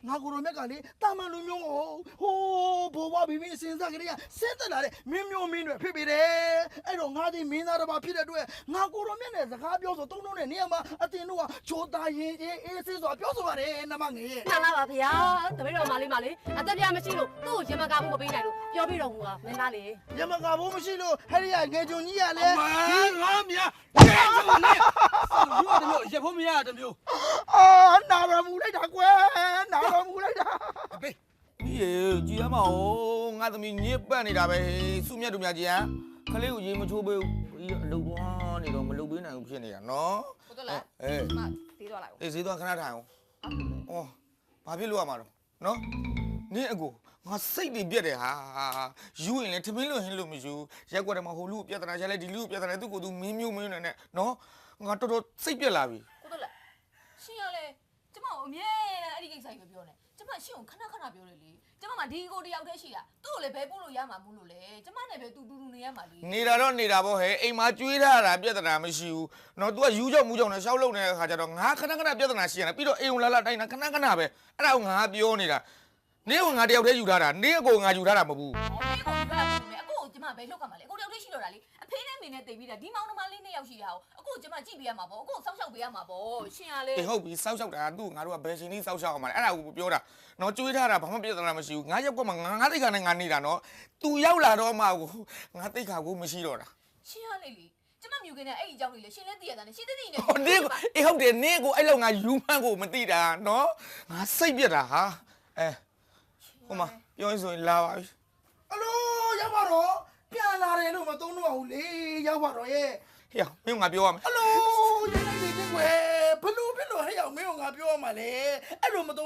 ငါကိုရောမြက်ကလေတာမန်လူမျိုးဟိုးဘိုးဘွားဘီဘီစဉ်းစားကြရစင်းတက်လာတဲ့မင်းမျိုးမင်းတွေဖြစ်ပေတယ်အဲ့တော့ငါဒီမင်းသားတစ်ပါးဖြစ်တဲ့အတွက်ငါကိုရောမြက်နဲ့စကားပြောဆိုတုံးနဲ့နေရာမှာအတင်တို့ကချိုးသားရင်အေးဆေးစွာပြောဆိုရတယ်နမငယ်ရဲ့ မှန်လားပါဗျာတပည့်တော်မလေးအသက်ပြမရှိလို့သူ့ကိုရင်မကားမှုမပေးနိုင်လို့ပြောပြတော်မူတာမင်းသားလေး ရမကဘိုးမရှိလို့ဟဲ့ရငယ်ချုံကြီးရလဲ ငါမြကျဲချုံနဲ့ရဖို့မရတမျိုး အာနာရမူလိုက်တာကွယ်နာရမူလိုက်တာ အဖေ ဒီကြည်ရမအောင်ငါသမီးညစ်ပတ်နေတာပဲစုမြတ်တို့များကြီးဟမ်ခလေးကိုရေမချိုးပေးဘူးအလုပ်သွားနေတော့မလုပ်ပေးနိုင်ဘူးဖြစ်နေတာနော် ဟုတ်တယ်လားမသေးတော့လိုက် အေးဈေးသွားခဏထိုင်အောင်ဩဘာဖြစ်လို့ရမှာတော့နော်နင်းအကိုငါစိတ်တွေပြက်တယ်ဟာယူရင်လည်းထမင်းလို့ဟင်းလို့မယူရက်ွက်တယ်မှာဟိုလူပြဿနာချက်လဲဒီလူပြဿနာသူ့ကိုသူမင်းမျိုးနဲ့နော်ငါတော်တော်စိတ်ပြက်လာပြီ ဟုတ်တယ်လားရှင်ရလေကျမကိုအမြဲအဲ့ဒီကိစ္စကြီးပဲပြောနေကျမရှင်ကိုခဏခဏပြောတယ်လေကျမမှဒီကိုတယောက်တည်းရှိတာသူ့ကိုလည်းဘဲပို့လို့ရမှာမို့လို့လေကျမနဲ့ပဲတူနေရမှာလေ နေတာတော့နေတာပေါ့ဟဲ့အိမ်မှာကျွေးထားတာပြဿနာမရှိဘူးနော် तू ကယူကြောက်မူကြောက်နဲ့ရှောက်လုံနေတဲ့ခါကျတော့ငါခဏခဏပြဿနာရှိရတယ်ပြီးတော့အိမ်ကိုလာတိုင်းတာခဏခဏပဲအဲ့ဒါကိုငါပြောနေတာနင်းကငါတယောက်တည်းယူထားတာနင်းအကိုငါယူထားတာမဟုတ်ဘူး ဟောဒီကိုပြောတာမယ်အခုကျမဘဲလောက်ကမှာလေအခုတယောက်တည်းရှိတော့တာလေအဖေနဲ့မိနဲ့တိတ်ပြီးတာဒီမောင်နှမလေးနှစ်ယောက်ရှိတာအခုကျမကြည့်ပေးရမှာပေါ့အခုစောင့်ရှောက်ပေးရမှာပေါ့ရှင်ရလေ အေးဟုတ်ပြီစောက်ရှောက်တာသူ့ငါတို့ကဘယ်ချိန်ကြီးစောက်ရှောက်အောင်မလဲအဲ့ဒါကိုပြောတာနော်ကျွေးထားတာဘာမှပြဿနာမရှိဘူးငါရောက်ကမှငါတိတ်ခါနဲ့ငါနေတာနော် तू ရောက်လာတော့မှကိုငါတိတ်ခါကိုမရှိတော့တာ ရှင်ရလေကျမမြူကင်းနဲ့အဲ့ဒီအကြောင်းလေးလေရှင်လည်းသိရတာနဲ့ရှင်သိသိနဲ့ ဟိုနင်းကိုအေးဟုတ်တယ်နင်းကိုအဲ့လောက်ငါယူမှန်းကိုမသိတာနော်ငါစိတ်ပြက်တာဟာဟိုမှာပြောရင်ဆိုရင်လာပါပြီ အလိုရောက်ပါတော့ပြန်လာတယ်လို့မသုံးတော့ဘူးလေရောက်ပါတော့ရဲ့ ဟေ့မင်းငါပြောရမယ် အလိုရနေနေကွယ်ဘလို့ဟဲ့ရောက်မင်းကငါပြောရမှာလေအဲ့လိုမသုံးတော့